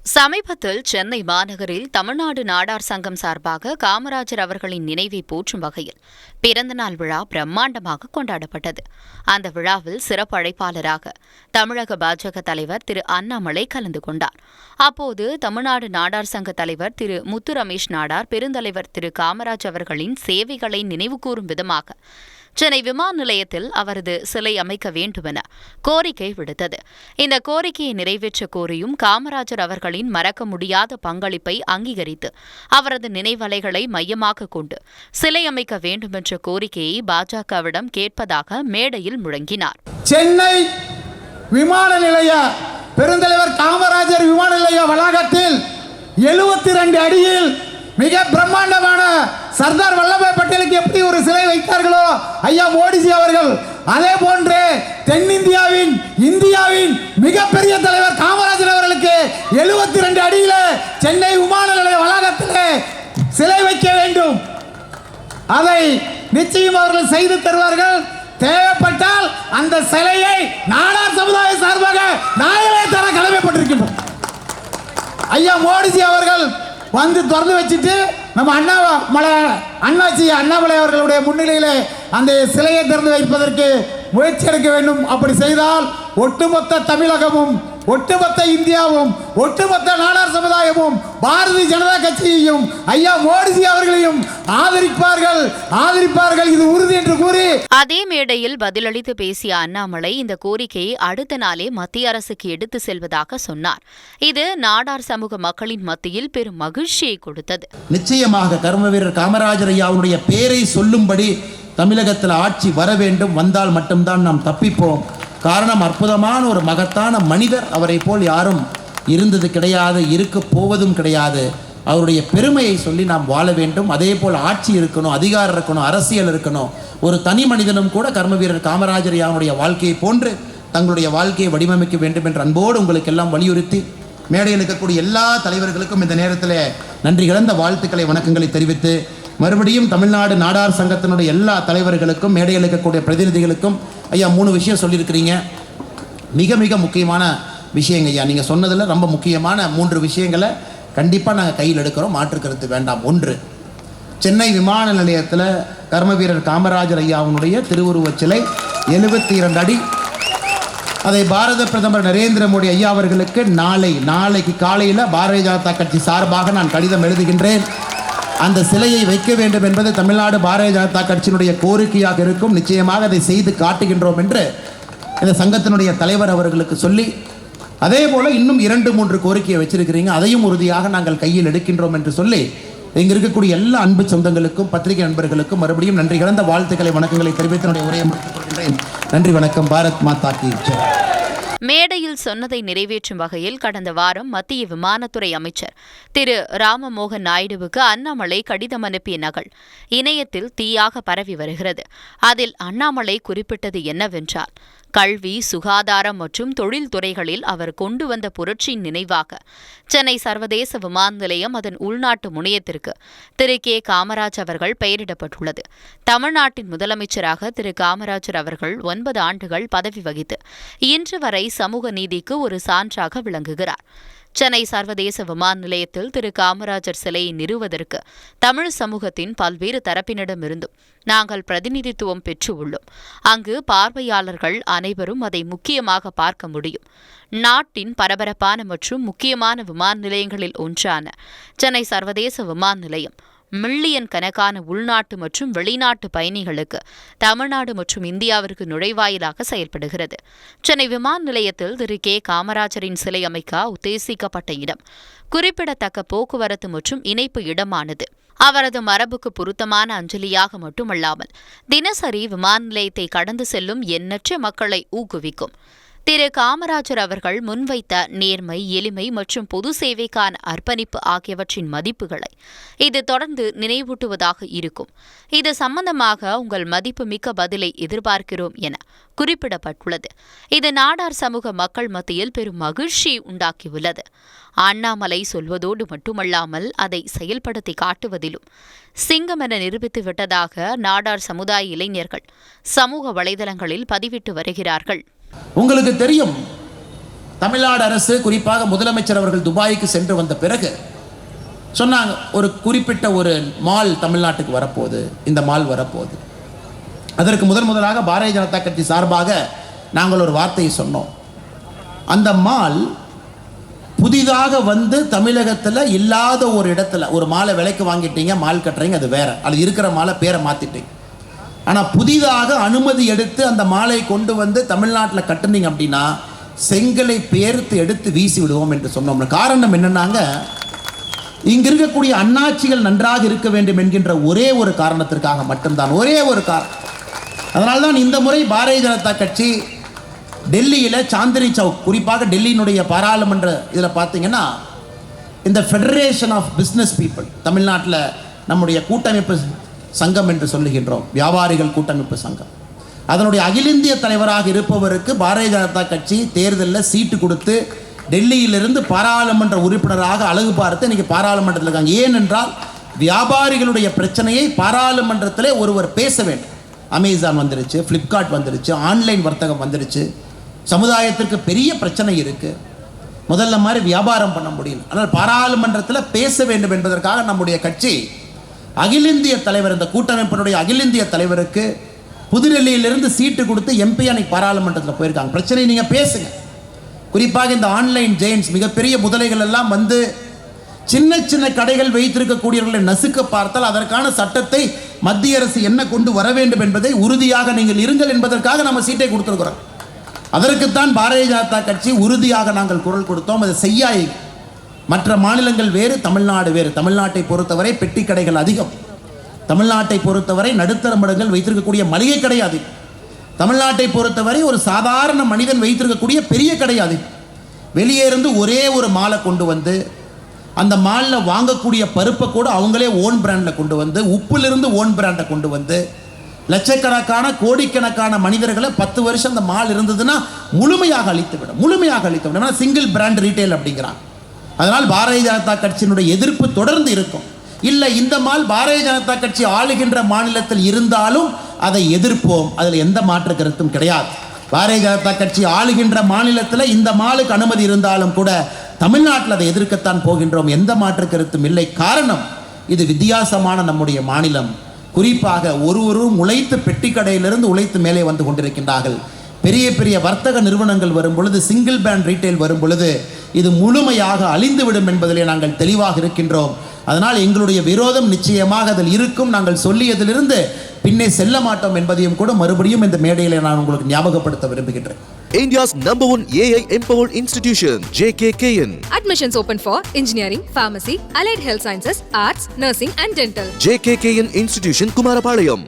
சமீபத்தில் சென்னை மாநகரில் தமிழ்நாடு நாடார் சங்கம் சார்பாக காமராஜர் அவர்களின் நினைவை போற்றும் வகையில் பிறந்தநாள் விழா பிரம்மாண்டமாக கொண்டாடப்பட்டது. அந்த விழாவில் சிறப்பு அழைப்பாளராக தமிழக பாஜக தலைவர் திரு அண்ணாமலை கலந்து கொண்டார். அப்போது தமிழ்நாடு நாடார் சங்க தலைவர் திரு முத்து ரமேஷ் நாடார் பெருந்தலைவர் திரு காமராஜ் அவர்களின் சேவைகளை நினைவுகூரும் விதமாக சென்னை விமான நிலையத்தில் அவரது சிலை அமைக்க வேண்டுமென கோரிக்கை விடுத்தது. இந்த கோரிக்கையை நிறைவேற்ற கோரியும் காமராஜர் அவர்களின் மறக்க முடியாத பங்களிப்பை அங்கீகரித்து அவரது நினைவலைகளை மையமாக கொண்டு சிலை அமைக்க வேண்டுமென்ற கோரிக்கையை பாஜகவிடம் கேட்பதாக மேடையில் முழங்கினார். சென்னை விமான நிலைய பெருந்தலைவர் காமராஜர் விமான நிலைய வளாகத்தில் 72 அடியில் மிக பிரம்மாண்டமான சர்தார் வல்லபாய் பட்டேலுக்கு எப்படி ஒரு சிலை வைத்தார்களோ ஐயா மோடிஜி அவர்கள், அதே போன்று தென்னிந்தியாவின் இந்தியாவின் மிகப்பெரிய தலைவர் காமராஜர் அவர்களுக்கு 72 அடியில் சென்னை விமான நிலைய வளாகத்தில் சிலை வைக்க வேண்டும். அதை நிச்சயம் அவர்கள் செய்து தருவார்கள். தேவைப்பட்டால் அந்த சிலையை நாடார் சமுதாய சார்பாக நாங்களே தர கடமைப்பட்டிருக்கின்றோம். ஐயா மோடிஜி அவர்கள் வந்து திறந்து வச்சுட்டு நம்ம அண்ணாமலை அவர்களுடைய முன்னிலையில் அந்த சிலையை திறந்து வைப்பதற்கு முயற்சி எடுக்க வேண்டும். அப்படி செய்தால் ஒட்டுமொத்த தமிழகமும் ஒட்டுமொத்த இந்தியாவும் ஒட்டுமொத்த நாடார் சமுதாயமும் பாரதிய ஜனதா கட்சியையும் ஐயா மோடிஜி அவர்களையும் ஆதரிப்பார்கள் இது உறுதி என்று கூறி அதே மேடையில் பதிலளித்து பேசிய அண்ணாமலை இந்த கோரிக்கையை அடுத்த நாளே மத்திய அரசுக்கு எடுத்து செல்வதாக சொன்னார். இது நாடார் சமூக மக்களின் மத்தியில் பெரும் மகிழ்ச்சியை கொடுத்தது. நிச்சயமாக கர்ம வீரர் காமராஜர் ஐயாவுடைய பெயரை சொல்லும்படி தமிழகத்தில் ஆட்சி வர வேண்டும். வந்தால் மட்டும்தான் நாம் தப்பிப்போம். காரணம், அற்புதமான ஒரு மகத்தான மனிதர். அவரை போல் யாரும் இருந்தது கிடையாது, இருக்க போவதும் கிடையாது. அவருடைய பெருமையை சொல்லி நாம் வாழ வேண்டும். அதே போல் ஆட்சி இருக்கணும், அதிகாரம் இருக்கணும், அரசியல் இருக்கணும். ஒரு தனி மனிதனும் கூட கர்ம வீரர் காமராஜர் ஐயாவுடைய வாழ்க்கையை போன்று தங்களுடைய வாழ்க்கையை வடிவமைக்க வேண்டும் என்ற அன்போடு உங்களுக்கு எல்லாம் வலியுறுத்தி மேடையில் இருக்கக்கூடிய எல்லா தலைவர்களுக்கும் இந்த நேரத்தில் நன்றி கலந்த வாழ்த்துக்களை வணக்கங்களை தெரிவித்து மறுபடியும் தமிழ்நாடு நாடார் சங்கத்தினுடைய எல்லா தலைவர்களுக்கும் மேடையில் இருக்கக்கூடிய பிரதிநிதிகளுக்கும் ஐயா 3 விஷயம் சொல்லியிருக்கிறீங்க. மிக மிக முக்கியமான விஷயங்க ஐயா. நீங்கள் சொன்னதில் ரொம்ப முக்கியமான 3 விஷயங்களை கண்டிப்பாக நாங்கள் கையில் எடுக்கிறோம், மாற்றுக்கருத்து வேண்டாம். 1, சென்னை விமான நிலையத்தில் கர்ம வீரர் காமராஜர் ஐயாவுடைய திருவுருவச் சிலை 72 அடி. அதை பாரத பிரதமர் நரேந்திர மோடி ஐயா அவர்களுக்கு நாளைக்கு காலையில் பாரதிய ஜனதா கட்சி சார்பாக நான் கடிதம் எழுதுகின்றேன். அந்த சிலையை வைக்க வேண்டும் என்பது தமிழ்நாடு பாரதிய ஜனதா கட்சியினுடைய கோரிக்கையாக இருக்கும். நிச்சயமாக அதை செய்து காட்டுகின்றோம் என்று இந்த சங்கத்தினுடைய தலைவர் அவர்களுக்கு சொல்லி, அதே போல் இன்னும் 2-3 கோரிக்கையை வச்சிருக்கிறீங்க, அதையும் உறுதியாக நாங்கள் கையில் எடுக்கின்றோம் என்று சொல்லி இங்கே இருக்கக்கூடிய எல்லா அன்பு சொந்தங்களுக்கும் பத்திரிகை நண்பர்களுக்கும் மறுபடியும் நன்றி கலந்த வாழ்த்துக்களை வணக்கங்களை தெரிவித்து என்னுடைய உரையை முடித்துக் கொள்கின்றேன். நன்றி, வணக்கம். பாரத் மாதா கி ஜெய். மேடையில் சொன்னதை நிறைவேற்றும் வகையில் கடந்த வாரம் மத்திய விமானத்துறை அமைச்சர் திரு ராமமோகன் நாயுடுவுக்கு அண்ணாமலை கடிதம் அனுப்பிய நகல் இணையத்தில் தீயாக பரவி வருகிறது. அதில் அண்ணாமலை குறிப்பிட்டது என்னவென்றால், கல்வி, சுகாதாரம் மற்றும் தொழில் துறைகளில் அவர் கொண்டு வந்த புரட்சியின் நினைவாக சென்னை சர்வதேச விமான நிலையம் அதன் உள்நாட்டு முனையத்திற்கு திரு கே காமராஜ் அவர்கள் பெயரிடப்பட்டுள்ளது. தமிழ்நாட்டின் முதலமைச்சராக திரு காமராஜர் அவர்கள் 9 ஆண்டுகள் பதவி வகித்து இன்று வரை சமூக நீதிக்கு ஒரு சான்றாக விளங்குகிறார். சென்னை சர்வதேச விமான நிலையத்தில் திரு காமராஜர் சிலையை நிறுவுவதற்கு தமிழ் சமூகத்தின் பல்வேறு தரப்பினரிடமிருந்தும் நாங்கள் பிரதிநிதித்துவம் பெற்று உள்ளோம். அங்கு பார்வையாளர்கள் அனைவரும் அதை முக்கியமாக பார்க்க முடியும். நாட்டின் பரபரப்பான மற்றும் முக்கியமான விமான நிலையங்களில் ஒன்றான சென்னை சர்வதேச விமான நிலையம் மில்லியன் கணக்கான உள்நாட்டு மற்றும் வெளிநாட்டு பயணிகளுக்கு தமிழ்நாடு மற்றும் இந்தியாவிற்கு நுழைவாயிலாக செயல்படுகிறது. சென்னை விமான நிலையத்தில் திரு கே காமராஜரின் சிலை அமைக்க உத்தேசிக்கப்பட்ட இடம் குறிப்பிடத்தக்க போக்குவரத்து மற்றும் இணைப்பு இடமானது. அவரது மரபுக்கு பொருத்தமான அஞ்சலியாக மட்டுமல்லாமல் தினசரி விமான நிலையத்தை கடந்து செல்லும் எண்ணற்ற மக்களை ஊக்குவிக்கும். திரு காமராஜர் அவர்கள் முன்வைத்த நேர்மை, எளிமை மற்றும் பொது சேவைக்கான அர்ப்பணிப்பு ஆகியவற்றின் மதிப்புகளை இது தொடர்ந்து நினைவூட்டுவதாக இருக்கும். இது சம்பந்தமாக உங்கள் மதிப்புமிக்க பதிலை எதிர்பார்க்கிறோம் என குறிப்பிடப்பட்டுள்ளது. இது நாடார் சமூக மக்கள் மத்தியில் பெரும் மகிழ்ச்சியை உண்டாக்கியுள்ளது. அண்ணாமலை சொல்வதோடு மட்டுமல்லாமல் அதை செயல்படுத்தி காட்டுவதிலும் சிங்கம் என நிரூபித்து விட்டதாக நாடார் சமுதாய இளைஞர்கள் சமூக வலைதளங்களில் பதிவிட்டு வருகிறார்கள். உங்களுக்கு தெரியும், தமிழ்நாடு அரசு குறிப்பாக முதலமைச்சர் அவர்கள் துபாய்க்கு சென்று வந்த பிறகு சொன்னாங்க, ஒரு குறிப்பிட்ட ஒரு மால் தமிழ்நாட்டுக்கு வரப்போகுது, இந்த மால் வரப்போகுது. அதற்கு முதலாக பாரதிய ஜனதா கட்சி சார்பாக நாங்கள் ஒரு வார்த்தையை சொன்னோம். அந்த மால் புதிதாக வந்து தமிழகத்தில் இல்லாத ஒரு இடத்துல ஒரு மாலை விலைக்கு வாங்கிட்டீங்க, மால் கட்டுறீங்க, அது வேற. அது இருக்கிற மாலை பேரை மாற்றிட்டீங்க. ஆனால் புதிதாக அனுமதி எடுத்து அந்த மாலை கொண்டு வந்து தமிழ்நாட்டில் கட்டுனீங்க அப்படின்னா செங்கலை பேர்த்து எடுத்து வீசி விடுவோம் என்று சொன்னோம். காரணம் என்னன்னாங்க, இங்க இருக்கக்கூடிய அண்ணாட்சிகள் நன்றாக இருக்க வேண்டும் என்கின்ற ஒரே ஒரு காரணத்திற்காக மட்டும்தான், ஒரே ஒரு காரணம். அதனால்தான் இந்த முறை பாரதிய ஜனதா கட்சி டெல்லியில் சாந்தினி சவுக், குறிப்பாக டெல்லியினுடைய பாராளுமன்ற இதில் பார்த்தீங்கன்னா இந்த ஃபெடரேஷன் ஆஃப் பிஸ்னஸ் பீப்புள், தமிழ்நாட்டில் நம்முடைய கூட்டமைப்பு சங்கம் என்று சொல்லுகின்றோம், வியாபாரிகள் கூட்டமைப்பு சங்கம், அதனுடைய அகில இந்திய தலைவராக இருப்பவருக்கு பாரதிய ஜனதா கட்சி தேர்தலில் சீட்டு கொடுத்து டெல்லியிலிருந்து பாராளுமன்ற உறுப்பினராக அழகு பார்த்து இன்னைக்கு பாராளுமன்றத்தில் இருக்காங்க. ஏனென்றால் வியாபாரிகளுடைய பிரச்சனையை பாராளுமன்றத்திலே ஒருவர் பேச வேண்டும். அமேசான் வந்துருச்சு, ஃப்ளிப்கார்ட் வந்துருச்சு, ஆன்லைன் வர்த்தகம் வந்துருச்சு, சமுதாயத்திற்கு பெரிய பிரச்சனை இருக்குது, முதல்ல மாதிரி வியாபாரம் பண்ண முடியல. ஆனால் பாராளுமன்றத்தில் பேச வேண்டும் என்பதற்காக நம்முடைய கட்சி அகில இந்திய தலைவர், இந்த கூட்டமைப்பினுடைய அகில இந்திய தலைவருக்கு புதுடெல்லியிலிருந்து சீட்டு கொடுத்து எம்பி அன்னைக்கு பாராளுமன்றத்தில் போயிருக்காங்க. பிரச்சனை நீங்கள் பேசுங்க. குறிப்பாக இந்த ஆன்லைன் ஜெயின்ஸ், மிகப்பெரிய முதலைகள் எல்லாம் வந்து சின்ன சின்ன கடைகள் வைத்திருக்கக்கூடியவர்களை நசுக்க பார்த்தால் அதற்கான சட்டத்தை மத்திய அரசு என்ன கொண்டு வர வேண்டும் என்பதை உறுதியாக நீங்கள் இருங்கள் என்பதற்காக நம்ம சீட்டை கொடுத்துருக்கிறோம். அதற்குத்தான் பாரதிய ஜனதா கட்சி உறுதியாக நாங்கள் குரல் கொடுத்தோம். அதை செய்யாய். மற்ற மாநிலங்கள் வேறு, தமிழ்நாடு வேறு. தமிழ்நாட்டை பொறுத்தவரை பெட்டி கடைகள் அதிகம், தமிழ்நாட்டை பொறுத்தவரை நடுத்தர மடங்கள் வைத்திருக்கக்கூடிய மளிகை கடை அதிகம், தமிழ்நாட்டை பொறுத்தவரை ஒரு சாதாரண மனிதன் வைத்திருக்கக்கூடிய பெரிய கடை அதிகம். வெளியே இருந்து ஒரே ஒரு மாலை கொண்டு வந்து அந்த மாலில் வாங்கக்கூடிய பருப்பை கூட அவங்களே ஓன் பிராண்டில் கொண்டு வந்து, உப்பிலிருந்து ஓன் பிராண்டை கொண்டு வந்து லட்சக்கணக்கான கோடிக்கணக்கான மனிதர்களை 10 வருஷம் அந்த மால் இருந்ததுன்னா முழுமையாக அழித்துவிடும். சிங்கிள் பிராண்ட் ரீட்டைல் அப்படிங்கிறான். அதனால் பாரதிய ஜனதா கட்சியினுடைய எதிர்ப்பு தொடர்ந்து இருக்கும். இல்லை, இந்த மால் பாரதிய ஜனதா கட்சி ஆளுகின்ற மாநிலத்தில் இருந்தாலும் அதை எதிர்ப்போம், அதில் எந்த மாற்று கருத்தும் கிடையாது. பாரதிய ஜனதா கட்சி ஆளுகின்ற மாநிலத்தில் இந்த மாலுக்கு அனுமதி இருந்தாலும் கூட தமிழ்நாட்டில் அதை எதிர்க்கத்தான் போகின்றோம், எந்த மாற்று கருத்தும் இல்லை. காரணம், இது வித்தியாசமான நம்முடைய மாநிலம். குறிப்பாக ஒருவரும் உழைத்து பெட்டி கடையிலிருந்து உழைத்து மேலே வந்து கொண்டிருக்கின்றார்கள். பெரிய பெரிய வர்த்தக நிறுவனங்கள் வரும் பொழுது, சிங்கிள் பிராண்ட் ரீட்டைல் வரும் பொழுது இது முழுமையாக அழிந்துவிடும் என்பதிலே நாங்கள் தெளிவாக இருக்கின்றோம். அதனால் எங்களுடைய விரோதம் நிச்சயமாக அதில் இருக்கும். நாங்கள் சொல்லியதிலிருந்து பின்னே செல்ல மாட்டோம் என்பதையும் கூட மறுபடியும் இந்த மேடையில் நான் உங்களுக்கு ஞாபகப்படுத்த விரும்புகின்றேன். India's #1 AI empowered institution, JKKN. Admissions open for engineering, pharmacy, allied health sciences, arts, nursing and dental. JKKN Institution, Kumarapalayam.